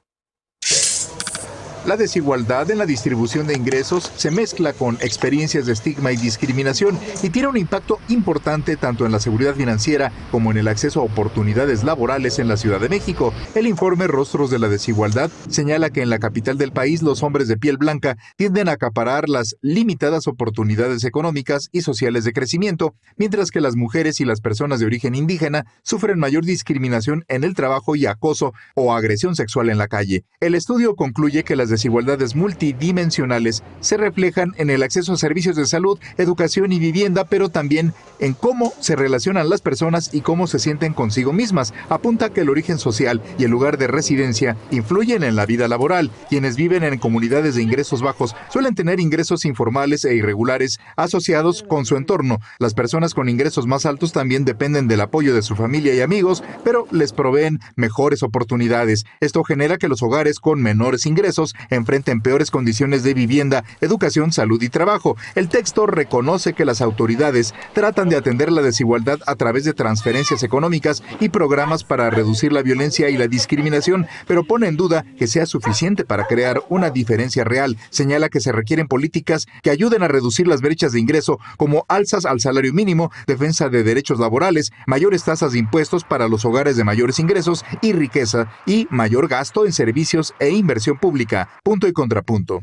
La desigualdad en la distribución de ingresos se mezcla con experiencias de estigma y discriminación y tiene un impacto importante tanto en la seguridad financiera como en el acceso a oportunidades laborales en la Ciudad de México. El informe Rostros de la Desigualdad señala que en la capital del país los hombres de piel blanca tienden a acaparar las limitadas oportunidades económicas y sociales de crecimiento, mientras que las mujeres y las personas de origen indígena sufren mayor discriminación en el trabajo y acoso o agresión sexual en la calle. El estudio concluye que las desigualdades multidimensionales se reflejan en el acceso a servicios de salud, educación y vivienda, pero también en cómo se relacionan las personas y cómo se sienten consigo mismas. Apunta que el origen social y el lugar de residencia influyen en la vida laboral. Quienes viven en comunidades de ingresos bajos suelen tener ingresos informales e irregulares asociados con su entorno. Las personas con ingresos más altos también dependen del apoyo de su familia y amigos, pero les proveen mejores oportunidades. Esto genera que los hogares con menores ingresos enfrenten peores condiciones de vivienda, educación, salud y trabajo. El texto reconoce que las autoridades tratan de atender la desigualdad a través de transferencias económicas y programas para reducir la violencia y la discriminación, pero pone en duda que sea suficiente para crear una diferencia real. Señala que se requieren políticas que ayuden a reducir las brechas de ingreso, como alzas al salario mínimo, defensa de derechos laborales, mayores tasas de impuestos para los hogares de mayores ingresos y riqueza, y mayor gasto en servicios e inversión pública. Punto y contrapunto.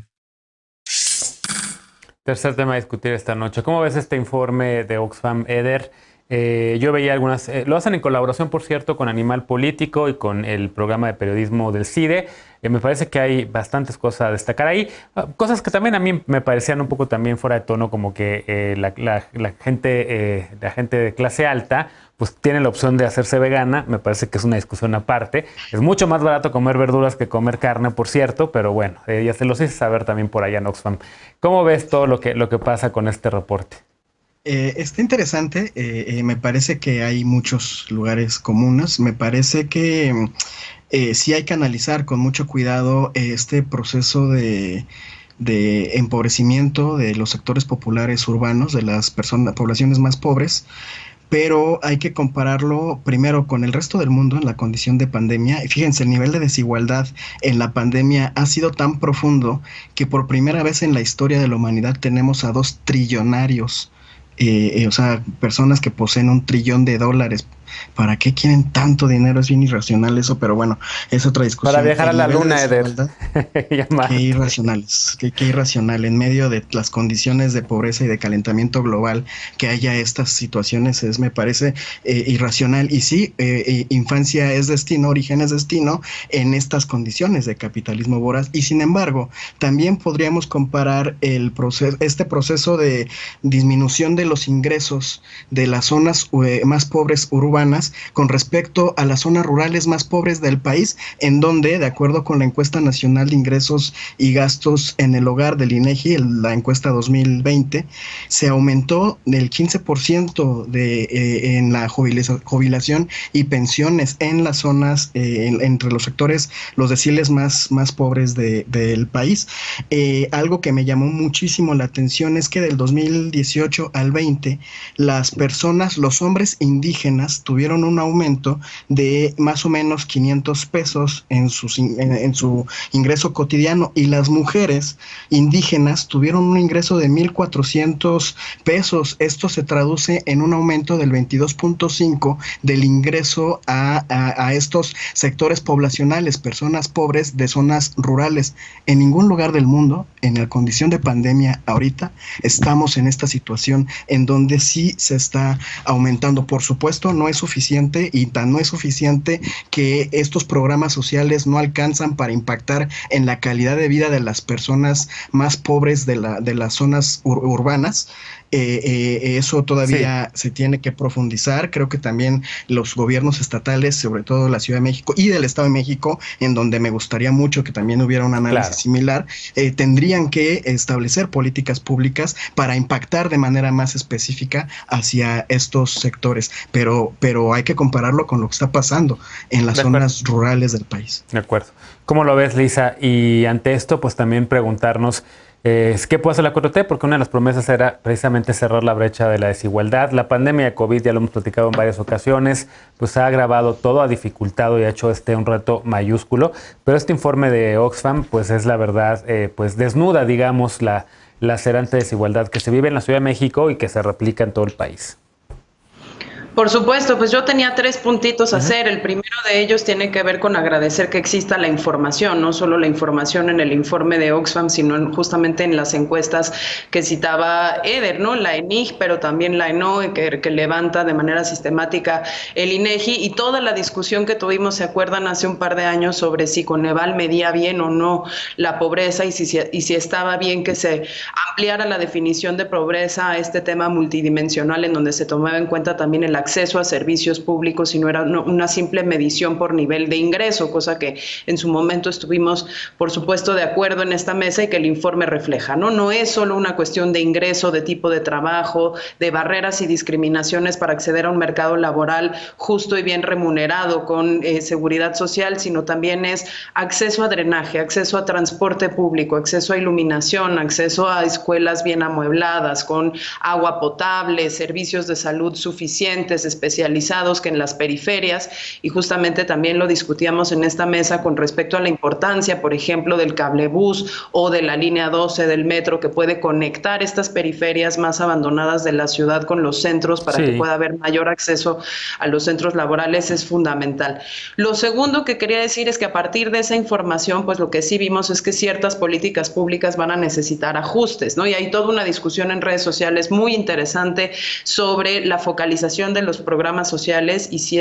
Tercer tema a discutir esta noche. ¿Cómo ves este informe de Oxfam, Eder? Yo veía algunas, lo hacen en colaboración, por cierto, con Animal Político y con el programa de periodismo del CIDE. Me parece que hay bastantes cosas a destacar ahí. Cosas que también a mí me parecían un poco también fuera de tono, como que la gente de clase alta pues tiene la opción de hacerse vegana. Me parece que es una discusión aparte. Es mucho más barato comer verduras que comer carne, por cierto, pero bueno, ya se los hice saber también por allá en Oxfam. ¿Cómo ves todo lo que pasa con este reporte? Está interesante, me parece que hay muchos lugares comunes, me parece que sí hay que analizar con mucho cuidado este proceso de empobrecimiento de los sectores populares urbanos, de las poblaciones más pobres, pero hay que compararlo primero con el resto del mundo en la condición de pandemia. Y fíjense, el nivel de desigualdad en la pandemia ha sido tan profundo que por primera vez en la historia de la humanidad tenemos a 2 trillonarios. O sea, personas que poseen $1 trillón. ¿Para qué quieren tanto dinero? Es bien irracional eso, pero bueno, es otra discusión. Para viajar a la luna, Eder. Qué irracionales, qué irracional. En medio de las condiciones de pobreza y de calentamiento global, que haya estas situaciones me parece irracional. Y sí, infancia es destino, origen es destino en estas condiciones de capitalismo voraz. Y sin embargo, también podríamos comparar este proceso de disminución de los ingresos de las zonas más pobres urbanas con respecto a las zonas rurales más pobres del país, en donde, de acuerdo con la encuesta nacional de ingresos y gastos en el hogar del INEGI, la encuesta 2020, se aumentó del 15% en la jubilación y pensiones en las zonas, entre los sectores, los deciles más pobres del país. Algo que me llamó muchísimo la atención es que del 2018 al 20, las personas, los hombres indígenas, tuvieron un aumento de más o menos 500 pesos en su ingreso cotidiano, y las mujeres indígenas tuvieron un ingreso de 1,400 pesos. Esto se traduce en un aumento del 22.5% del ingreso a estos sectores poblacionales, personas pobres de zonas rurales. En ningún lugar del mundo, en la condición de pandemia ahorita, estamos en esta situación en donde sí se está aumentando. Por supuesto, no es suficiente, y tan no es suficiente que estos programas sociales no alcanzan para impactar en la calidad de vida de las personas más pobres de las zonas urbanas. Eso todavía se tiene que profundizar. Creo que también los gobiernos estatales, sobre todo la Ciudad de México y del Estado de México, en donde me gustaría mucho que también hubiera un análisis similar, tendrían que establecer políticas públicas para impactar de manera más específica hacia estos sectores. Pero hay que compararlo con lo que está pasando en las zonas rurales del país. De acuerdo. ¿Cómo lo ves, Lisa? Y ante esto, pues también preguntarnos ¿qué puede hacer la 4T? Porque una de las promesas era precisamente cerrar la brecha de la desigualdad. La pandemia de COVID, ya lo hemos platicado en varias ocasiones, pues ha agravado todo, ha dificultado y ha hecho un reto mayúsculo. Pero este informe de Oxfam, pues es la verdad, pues desnuda, digamos, la lacerante desigualdad que se vive en la Ciudad de México y que se replica en todo el país. Por supuesto, pues yo tenía 3 puntitos a hacer. El primero de ellos tiene que ver con agradecer que exista la información, no solo la información en el informe de Oxfam, sino justamente en las encuestas que citaba Eder, ¿no? La ENIG, pero también la ENOE, que levanta de manera sistemática el INEGI, y toda la discusión que tuvimos, ¿se acuerdan? Hace un par de años sobre si Coneval medía bien o no la pobreza y si estaba bien que se ampliara la definición de pobreza a este tema multidimensional en donde se tomaba en cuenta también el acceso a servicios públicos y no era una simple medición por nivel de ingreso, cosa que en su momento estuvimos, por supuesto, de acuerdo en esta mesa y que el informe refleja, ¿no? No es solo una cuestión de ingreso, de tipo de trabajo, de barreras y discriminaciones para acceder a un mercado laboral justo y bien remunerado con seguridad social, sino también es acceso a drenaje, acceso a transporte público, acceso a iluminación, acceso a escuelas bien amuebladas, con agua potable, servicios de salud suficientes, especializados que en las periferias, y justamente también lo discutíamos en esta mesa con respecto a la importancia, por ejemplo, del cablebús o de la línea 12 del metro, que puede conectar estas periferias más abandonadas de la ciudad con los centros para que pueda haber mayor acceso a los centros laborales, es fundamental. Lo segundo que quería decir es que a partir de esa información, pues lo que sí vimos es que ciertas políticas públicas van a necesitar ajustes, ¿no? Y hay toda una discusión en redes sociales muy interesante sobre la focalización de los programas sociales y si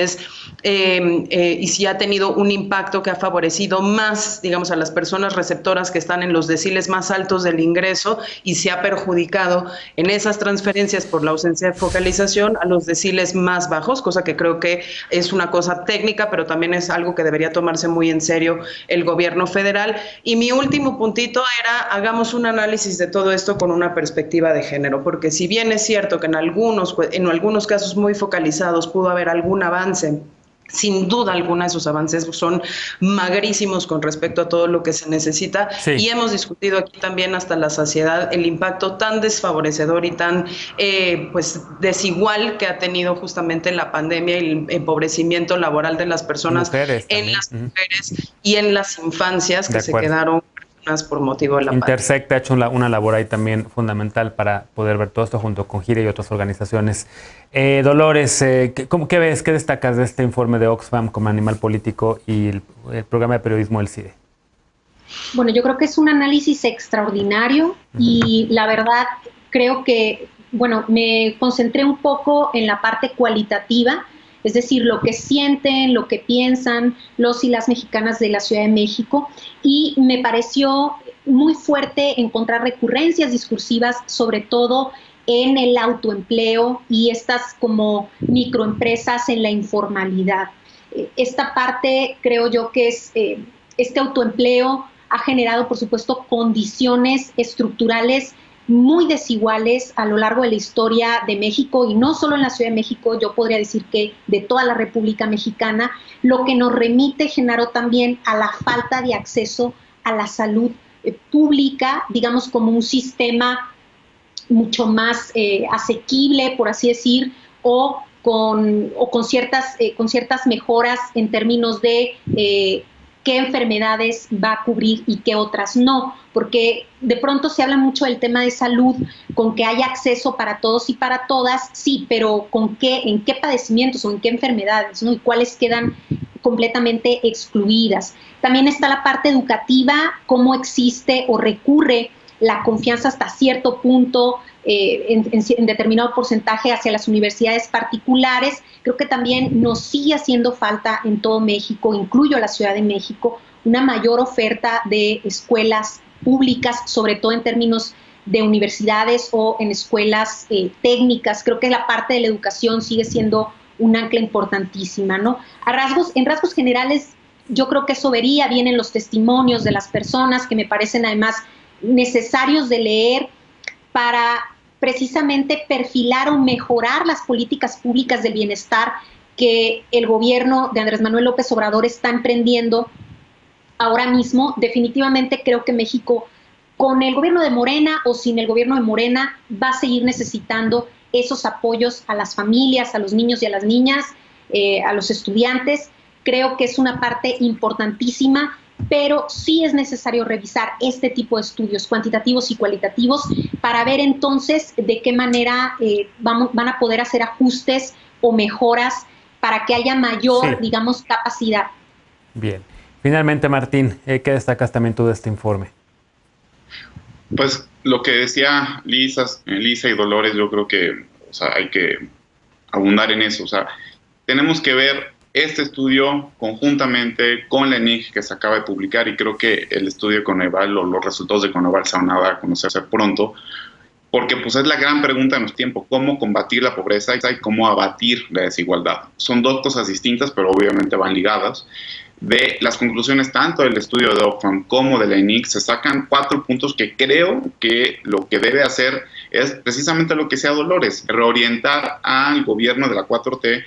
ha tenido un impacto que ha favorecido más, digamos, a las personas receptoras que están en los deciles más altos del ingreso, y si ha perjudicado en esas transferencias por la ausencia de focalización a los deciles más bajos, cosa que creo que es una cosa técnica, pero también es algo que debería tomarse muy en serio el gobierno federal. Y mi último puntito era, hagamos un análisis de todo esto con una perspectiva de género, porque si bien es cierto que en algunos casos muy focalizados pudo haber algún avance, sin duda alguna esos avances son magrísimos con respecto a todo lo que se necesita, y hemos discutido aquí también hasta la saciedad el impacto tan desfavorecedor y tan pues desigual que ha tenido justamente la pandemia y el empobrecimiento laboral de las personas, en las mujeres y en las infancias que se quedaron por motivo de la pandemia. Intersect ha hecho una labor ahí también fundamental para poder ver todo esto junto con GIRE y otras organizaciones. Dolores, ¿qué ves, qué destacas de este informe de Oxfam como Animal Político y el programa de periodismo del CIDE? Bueno, yo creo que es un análisis extraordinario y la verdad creo que, bueno, me concentré un poco en la parte cualitativa, es decir, lo que sienten, lo que piensan los y las mexicanas de la Ciudad de México, y me pareció muy fuerte encontrar recurrencias discursivas, sobre todo en el autoempleo y estas como microempresas en la informalidad. Esta parte creo yo que es, este autoempleo ha generado, por supuesto, condiciones estructurales muy desiguales a lo largo de la historia de México, y no solo en la Ciudad de México, yo podría decir que de toda la República Mexicana, lo que nos remite, Genaro, también a la falta de acceso a la salud pública, digamos, como un sistema mucho más asequible, por así decir, o con ciertas mejoras en términos de qué enfermedades va a cubrir y qué otras no, porque de pronto se habla mucho del tema de salud, con que haya acceso para todos y para todas, sí, pero en qué padecimientos o en qué enfermedades, ¿no? Y cuáles quedan completamente excluidas. También está la parte educativa, cómo existe o recurre la confianza hasta cierto punto en determinado porcentaje hacia las universidades particulares. Creo que también nos sigue haciendo falta en todo México, incluyo la Ciudad de México, una mayor oferta de escuelas públicas, sobre todo en términos de universidades o en escuelas técnicas. Creo que la parte de la educación sigue siendo un ancla importantísima, ¿no? En rasgos generales, yo creo que eso vería bien en los testimonios de las personas, que me parecen además necesarios de leer para precisamente perfilar o mejorar las políticas públicas del bienestar que el gobierno de Andrés Manuel López Obrador está emprendiendo ahora mismo. Definitivamente creo que México, con el gobierno de Morena o sin el gobierno de Morena, va a seguir necesitando esos apoyos a las familias, a los niños y a las niñas, a los estudiantes. Creo que es una parte importantísima, pero sí es necesario revisar este tipo de estudios cuantitativos y cualitativos para ver entonces de qué manera van a poder hacer ajustes o mejoras para que haya mayor, digamos, capacidad. Bien. Finalmente, Martín, ¿qué destacas también tú de este informe? Pues lo que decía Lisa y Dolores, yo creo que, o sea, hay que abundar en eso. O sea, tenemos que ver este estudio conjuntamente con la ENIC que se acaba de publicar, y creo que el estudio de Coneval o los resultados de Coneval se van a dar a conocerse pronto, porque pues es la gran pregunta de nuestro tiempo: cómo combatir la pobreza y cómo abatir la desigualdad. Son dos cosas distintas, pero obviamente van ligadas. De las conclusiones tanto del estudio de Oxfam como de la ENIC se sacan 4 puntos que creo que lo que debe hacer es precisamente lo que decía Dolores: reorientar al gobierno de la 4T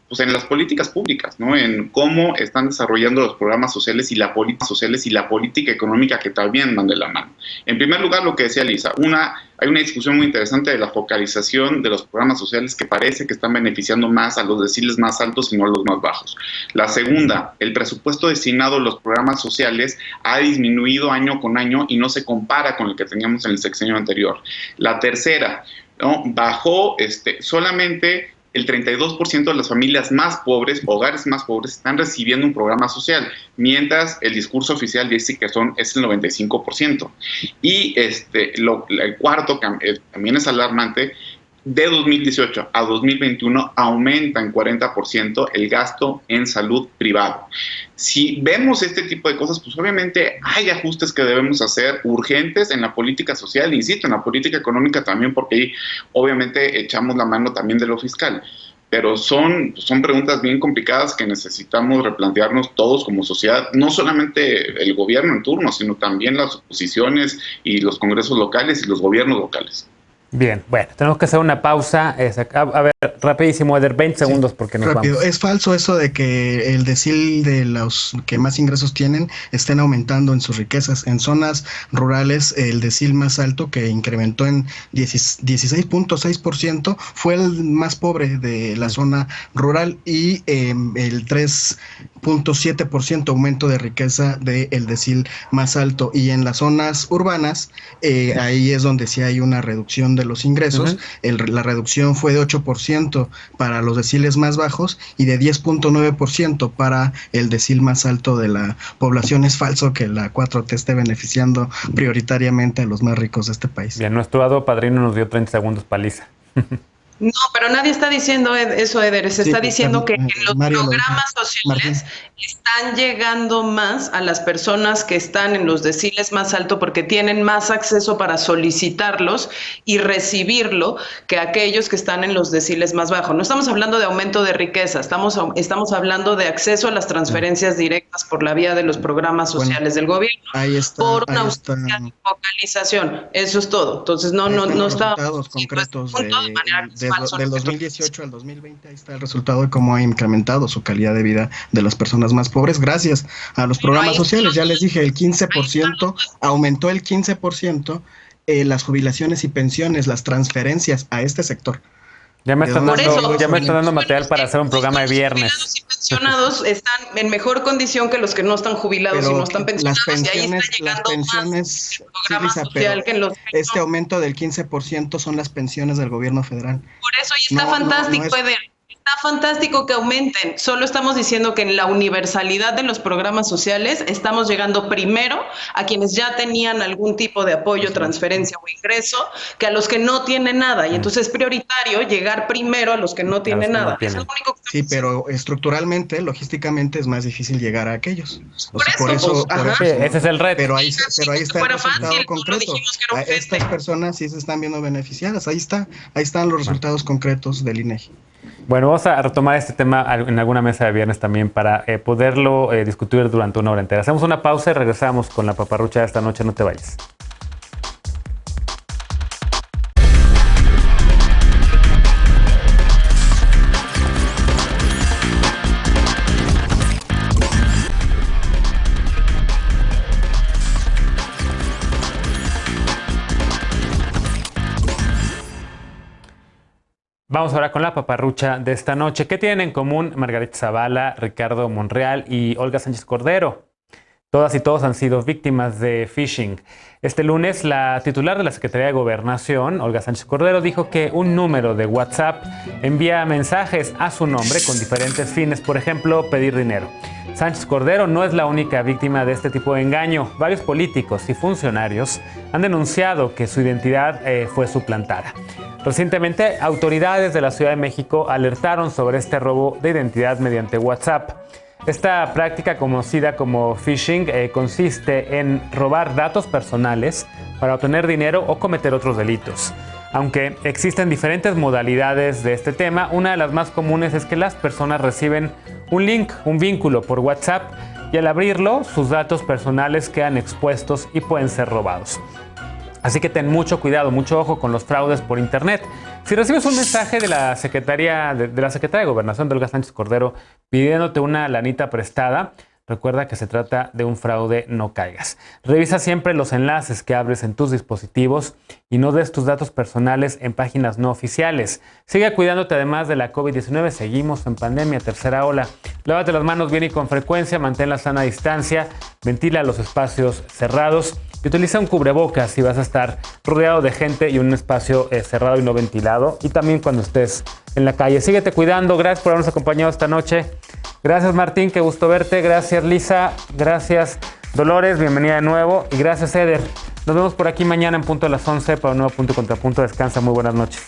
pues en las políticas públicas, ¿no? En cómo están desarrollando los programas sociales y la política económica, que también van de la mano. En primer lugar, lo que decía Lisa, hay una discusión muy interesante de la focalización de los programas sociales que parece que están beneficiando más a los deciles más altos y no a los más bajos. La segunda, el presupuesto destinado a los programas sociales ha disminuido año con año y no se compara con el que teníamos en el sexenio anterior. La tercera, ¿no? Bajó solamente el 32% de las familias más pobres, hogares más pobres, están recibiendo un programa social, mientras el discurso oficial dice que es el 95%. Y el cuarto, también es alarmante: de 2018 a 2021 aumenta en 40% el gasto en salud privado. Si vemos este tipo de cosas, pues obviamente hay ajustes que debemos hacer urgentes en la política social, insisto, en la política económica también, porque ahí obviamente echamos la mano también de lo fiscal. Pero son preguntas bien complicadas que necesitamos replantearnos todos como sociedad, no solamente el gobierno en turno, sino también las oposiciones y los congresos locales y los gobiernos locales. Bien, bueno, tenemos que hacer una pausa. A ver, rapidísimo, Eder, 20 segundos porque nos rápido. Vamos. Es falso eso de que el decil de los que más ingresos tienen estén aumentando en sus riquezas. En zonas rurales, el decil más alto, que incrementó en 16.6%, fue el más pobre de la zona rural, y el 3.7% aumento de riqueza del decil más alto. Y en las zonas urbanas, ahí es donde sí hay una reducción de los ingresos. La reducción fue de 8% para los deciles más bajos y de 10.9% para el decil más alto de la población. Es falso que la 4T esté beneficiando prioritariamente a los más ricos de este país. Bien, nuestro hado padrino nos dio 30 segundos paliza. No, pero nadie está diciendo eso, Eder. Se está diciendo que los programas sociales están llegando más a las personas que están en los deciles más altos porque tienen más acceso para solicitarlos y recibirlo que aquellos que están en los deciles más bajos. No estamos hablando de aumento de riqueza, estamos hablando de acceso a las transferencias directas por la vía de los programas sociales del gobierno. Ahí está, por una ausencia de focalización. Eso es todo. Entonces no está concretos del 2018 al 2020, ahí está el resultado de cómo ha incrementado su calidad de vida de las personas más pobres gracias a los programas sociales. Ya les dije, el 15%, aumentó el 15% las jubilaciones y pensiones, las transferencias a este sector. Ya me están dando material para hacer un programa de viernes. Los pensionados están en mejor condición que los que no están jubilados y no están pensionados. Las pensiones, este aumento del 15% son las pensiones del gobierno federal. Por eso, y está fantástico, Eder. Está fantástico que aumenten. Solo estamos diciendo que en la universalidad de los programas sociales estamos llegando primero a quienes ya tenían algún tipo de apoyo, transferencia o ingreso, que a los que no tienen nada. Y entonces es prioritario llegar primero a los que no tienen nada. Es lo único que sí, pero estructuralmente, logísticamente es más difícil llegar a aquellos. Por eso, ese es el reto. Pero ahí está el resultado fácil, concreto. A estas personas sí se están viendo beneficiadas. Ahí están los resultados concretos del INEGI. Bueno, vamos a retomar este tema en alguna mesa de viernes también para poderlo discutir durante una hora entera. Hacemos una pausa y regresamos con la paparrucha de esta noche. No te vayas. Vamos ahora con la paparrucha de esta noche. ¿Qué tienen en común Margarita Zavala, Ricardo Monreal y Olga Sánchez Cordero? Todas y todos han sido víctimas de phishing. Este lunes, la titular de la Secretaría de Gobernación, Olga Sánchez Cordero, dijo que un número de WhatsApp envía mensajes a su nombre con diferentes fines, por ejemplo, pedir dinero. Sánchez Cordero no es la única víctima de este tipo de engaño. Varios políticos y funcionarios han denunciado que su identidad fue suplantada. Recientemente, autoridades de la Ciudad de México alertaron sobre este robo de identidad mediante WhatsApp. Esta práctica, conocida como phishing, consiste en robar datos personales para obtener dinero o cometer otros delitos. Aunque existen diferentes modalidades de este tema, una de las más comunes es que las personas reciben un link, un vínculo por WhatsApp, y al abrirlo, sus datos personales quedan expuestos y pueden ser robados. Así que ten mucho cuidado, mucho ojo con los fraudes por internet. Si recibes un mensaje de la Secretaría de Gobernación de Olga Sánchez Cordero pidiéndote una lanita prestada, recuerda que se trata de un fraude, no caigas. Revisa siempre los enlaces que abres en tus dispositivos y no des tus datos personales en páginas no oficiales. Sigue cuidándote además de la COVID-19, seguimos en pandemia, tercera ola. Lávate las manos bien y con frecuencia, mantén la sana distancia, ventila los espacios cerrados y utiliza un cubrebocas si vas a estar rodeado de gente y un espacio cerrado y no ventilado. Y también cuando estés en la calle. Síguete cuidando. Gracias por habernos acompañado esta noche. Gracias, Martín. Qué gusto verte. Gracias, Lisa. Gracias, Dolores. Bienvenida de nuevo. Y gracias, Eder. Nos vemos por aquí mañana en punto a las 11 para un nuevo Punto y Contrapunto. Descansa. Muy buenas noches.